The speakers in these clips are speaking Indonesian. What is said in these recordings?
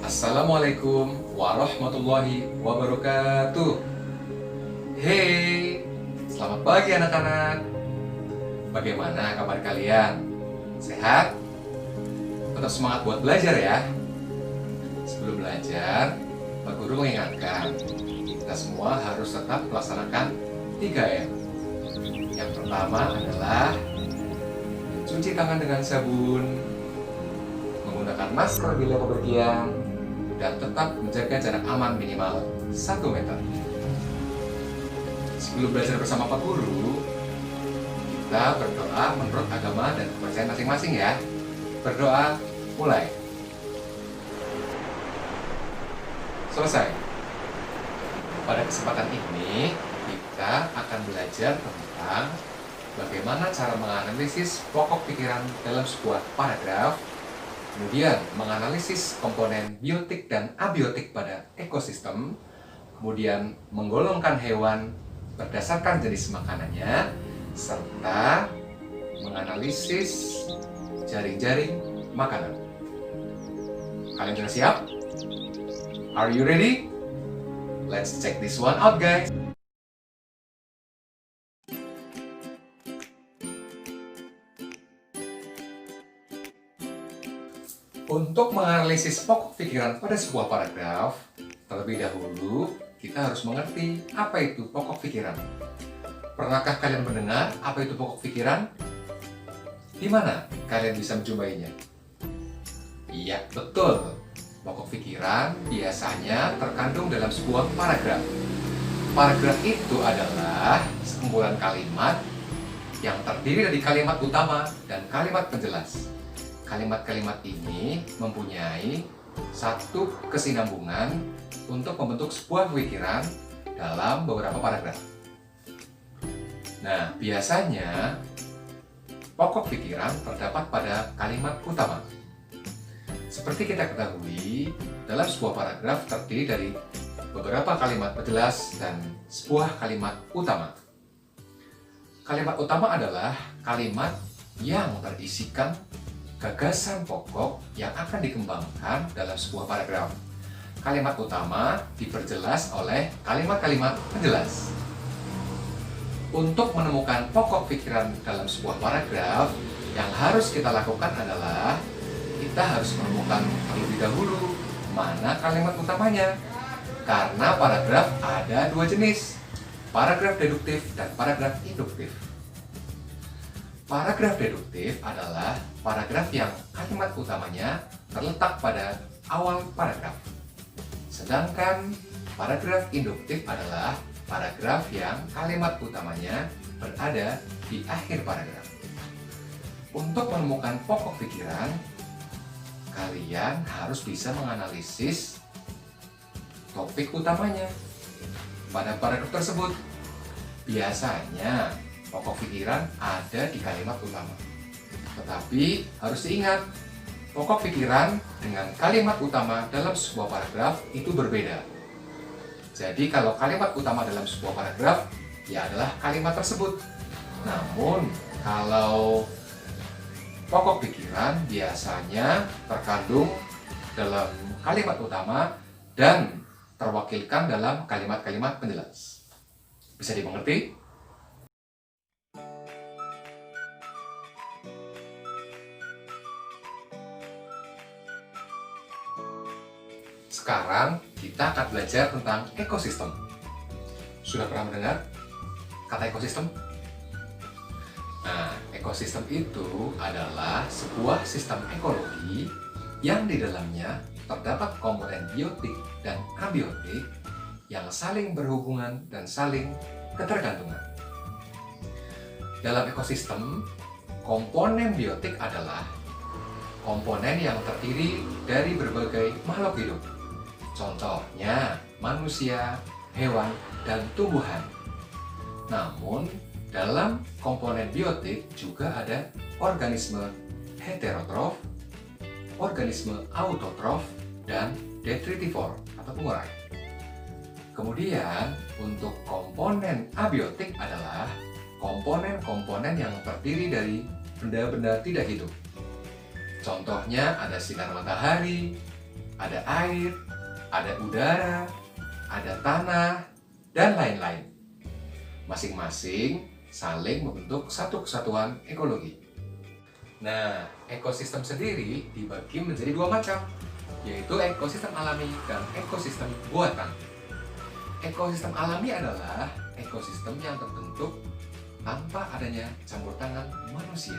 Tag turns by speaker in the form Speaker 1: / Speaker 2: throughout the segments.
Speaker 1: Assalamualaikum warahmatullahi wabarakatuh. Hey, selamat pagi anak-anak. Bagaimana kabar kalian? Sehat? Tetap semangat buat belajar ya. Sebelum belajar, Pak Guru mengingatkan, kita semua harus tetap melaksanakan 3M. Yang pertama adalah cuci tangan dengan sabun, menggunakan masker bila bepergian, dan tetap menjaga jarak aman minimal 1 meter. Sebelum belajar bersama Pak Guru, kita berdoa menurut agama dan kepercayaan masing-masing ya. Berdoa, mulai. Selesai. Pada kesempatan ini, kita akan belajar tentang bagaimana cara menganalisis pokok pikiran dalam sebuah paragraf, kemudian menganalisis komponen biotik dan abiotik pada ekosistem, kemudian menggolongkan hewan berdasarkan jenis makanannya, serta menganalisis jaring-jaring makanan. Kalian sudah siap? Are you ready? Let's check this one out, guys. Untuk menganalisis pokok pikiran pada sebuah paragraf, terlebih dahulu kita harus mengerti apa itu pokok pikiran. Pernahkah kalian mendengar apa itu pokok pikiran? Di mana kalian bisa menjumpainya? Iya, betul. Pokok pikiran biasanya terkandung dalam sebuah paragraf. Paragraf itu adalah sekumpulan kalimat yang terdiri dari kalimat utama dan kalimat penjelas. Kalimat-kalimat ini mempunyai satu kesinambungan untuk membentuk sebuah pikiran dalam beberapa paragraf. Nah, biasanya pokok pikiran terdapat pada kalimat utama. Seperti kita ketahui, dalam sebuah paragraf terdiri dari beberapa kalimat penjelas dan sebuah kalimat utama. Kalimat utama adalah kalimat yang terisikan gagasan pokok yang akan dikembangkan dalam sebuah paragraf. Kalimat utama diperjelas oleh kalimat-kalimat penjelas. Untuk menemukan pokok pikiran dalam sebuah paragraf, yang harus kita lakukan adalah kita harus menemukan terlebih dahulu mana kalimat utamanya. Karena paragraf ada dua jenis, paragraf deduktif dan paragraf induktif. Paragraf deduktif adalah paragraf yang kalimat utamanya terletak pada awal paragraf. Sedangkan paragraf induktif adalah paragraf yang kalimat utamanya berada di akhir paragraf. Untuk menemukan pokok pikiran, kalian harus bisa menganalisis topik utamanya pada paragraf tersebut. Biasanya pokok pikiran ada di kalimat utama. Tetapi harus diingat, pokok pikiran dengan kalimat utama dalam sebuah paragraf itu berbeda. Jadi kalau kalimat utama dalam sebuah paragraf, ya adalah kalimat tersebut. Namun kalau pokok pikiran biasanya terkandung dalam kalimat utama dan terwakilkan dalam kalimat-kalimat penjelas. Bisa dimengerti? Sekarang kita akan belajar tentang ekosistem. Sudah pernah mendengar kata ekosistem? Nah, ekosistem itu adalah sebuah sistem ekologi yang di dalamnya terdapat komponen biotik dan abiotik yang saling berhubungan dan saling ketergantungan. Dalam ekosistem, komponen biotik adalah komponen yang terdiri dari berbagai makhluk hidup. Contohnya manusia, hewan, dan tumbuhan. Namun, dalam komponen biotik juga ada organisme heterotrof, organisme autotrof, dan detritivor atau pengurai. Kemudian, untuk komponen abiotik adalah komponen-komponen yang terdiri dari benda-benda tidak hidup. Contohnya ada sinar matahari, ada air, ada udara, ada tanah, dan lain-lain. Masing-masing saling membentuk satu kesatuan ekologi. Nah, ekosistem sendiri dibagi menjadi dua macam, yaitu ekosistem alami dan ekosistem buatan. Ekosistem alami adalah ekosistem yang terbentuk tanpa adanya campur tangan manusia.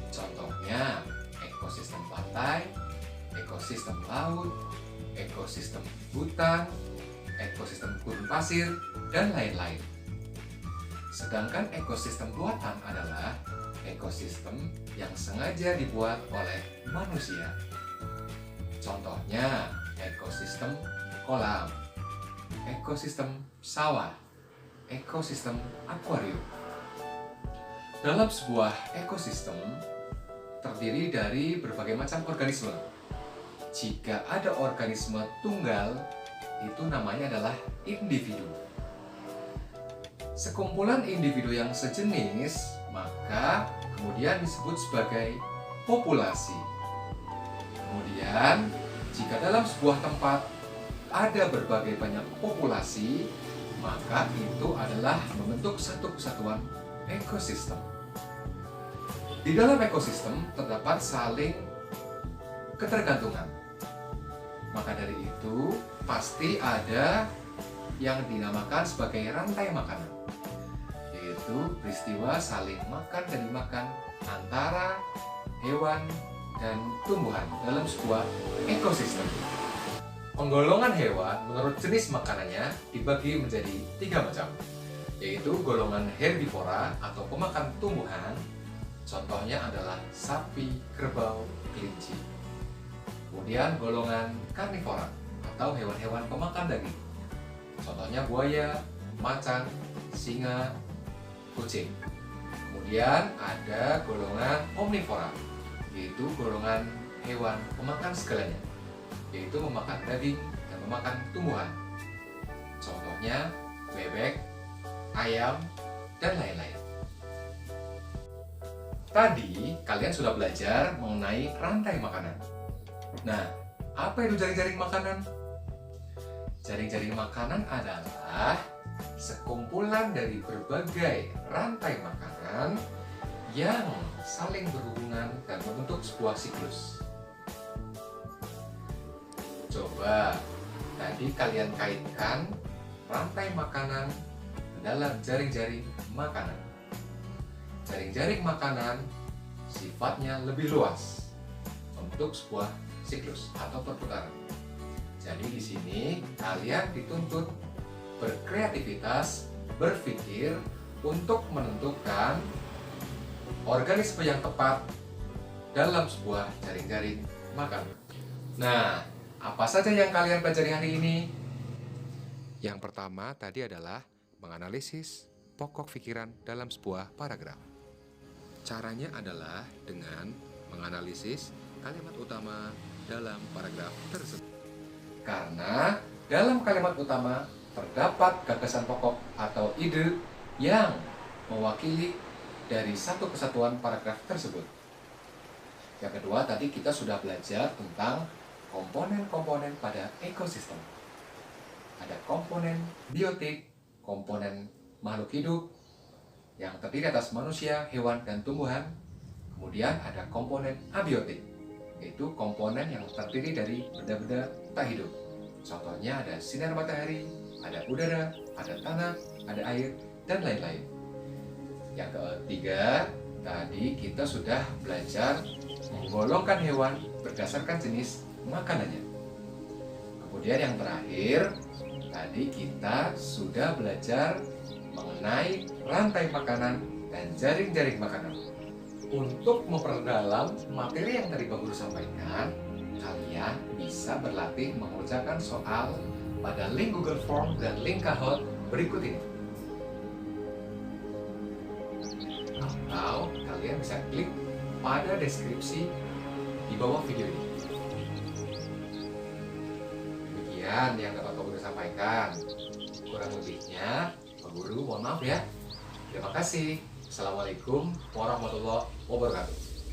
Speaker 1: Contohnya, ekosistem pantai, ekosistem laut, ekosistem hutan, ekosistem gurun pasir, dan lain-lain. Sedangkan ekosistem buatan adalah ekosistem yang sengaja dibuat oleh manusia. Contohnya, ekosistem kolam, ekosistem sawah, ekosistem akuarium. Dalam sebuah ekosistem terdiri dari berbagai macam organisme. Jika ada organisme tunggal, itu namanya adalah individu. Sekumpulan individu yang sejenis, maka kemudian disebut sebagai populasi. Kemudian, jika dalam sebuah tempat ada berbagai banyak populasi, maka itu adalah membentuk satu kesatuan ekosistem. Di dalam ekosistem terdapat saling ketergantungan. Maka dari itu, pasti ada yang dinamakan sebagai rantai makanan, yaitu peristiwa saling makan dan dimakan antara hewan dan tumbuhan dalam sebuah ekosistem. Penggolongan hewan menurut jenis makanannya dibagi menjadi 3 macam, yaitu golongan herbivora atau pemakan tumbuhan. Contohnya adalah sapi, kerbau, kelinci. Kemudian golongan karnivora atau hewan-hewan pemakan daging. Contohnya buaya, macan, singa, kucing. Kemudian ada golongan omnivora, yaitu golongan hewan pemakan segalanya, yaitu memakan daging dan memakan tumbuhan. Contohnya bebek, ayam, dan lain-lain. Tadi kalian sudah belajar mengenai rantai makanan. Nah, apa itu jaring-jaring makanan? Jaring-jaring makanan adalah sekumpulan dari berbagai rantai makanan yang saling berhubungan dan membentuk sebuah siklus. Coba tadi kalian kaitkan rantai makanan dalam jaring-jaring makanan. Jaring-jaring makanan sifatnya lebih luas untuk sebuah siklus atau perputaran. Jadi di sini kalian dituntut berkreativitas, berpikir untuk menentukan organisme yang tepat dalam sebuah jaring-jaring makanan. Nah, apa saja yang kalian pelajari hari ini? Yang pertama tadi adalah menganalisis pokok pikiran dalam sebuah paragraf. Caranya adalah dengan menganalisis kalimat utama dalam paragraf tersebut. Karena dalam kalimat utama terdapat gagasan pokok atau ide yang mewakili dari satu kesatuan paragraf tersebut. Yang kedua, tadi kita sudah belajar tentang komponen-komponen pada ekosistem. Ada komponen biotik, komponen makhluk hidup yang terdiri atas manusia, hewan, dan tumbuhan. Kemudian ada komponen abiotik, yaitu komponen yang terdiri dari benda-benda tak hidup. Contohnya ada sinar matahari, ada udara, ada tanah, ada air, dan lain-lain. Yang ketiga, tadi kita sudah belajar menggolongkan hewan berdasarkan jenis makanannya. Kemudian yang terakhir, tadi kita sudah belajar mengenai rantai makanan dan jaring-jaring makanan. Untuk memperdalam materi yang tadi Pak Guru sampaikan, kalian bisa berlatih mengerjakan soal pada link Google Form dan link Kahoot berikut ini. Atau kalian bisa klik pada deskripsi di bawah video ini. Demikian yang dapat Pak Guru sampaikan. Kurang lebihnya, Pak Guru mohon maaf ya. Terima kasih. Assalamualaikum warahmatullahi wabarakatuh.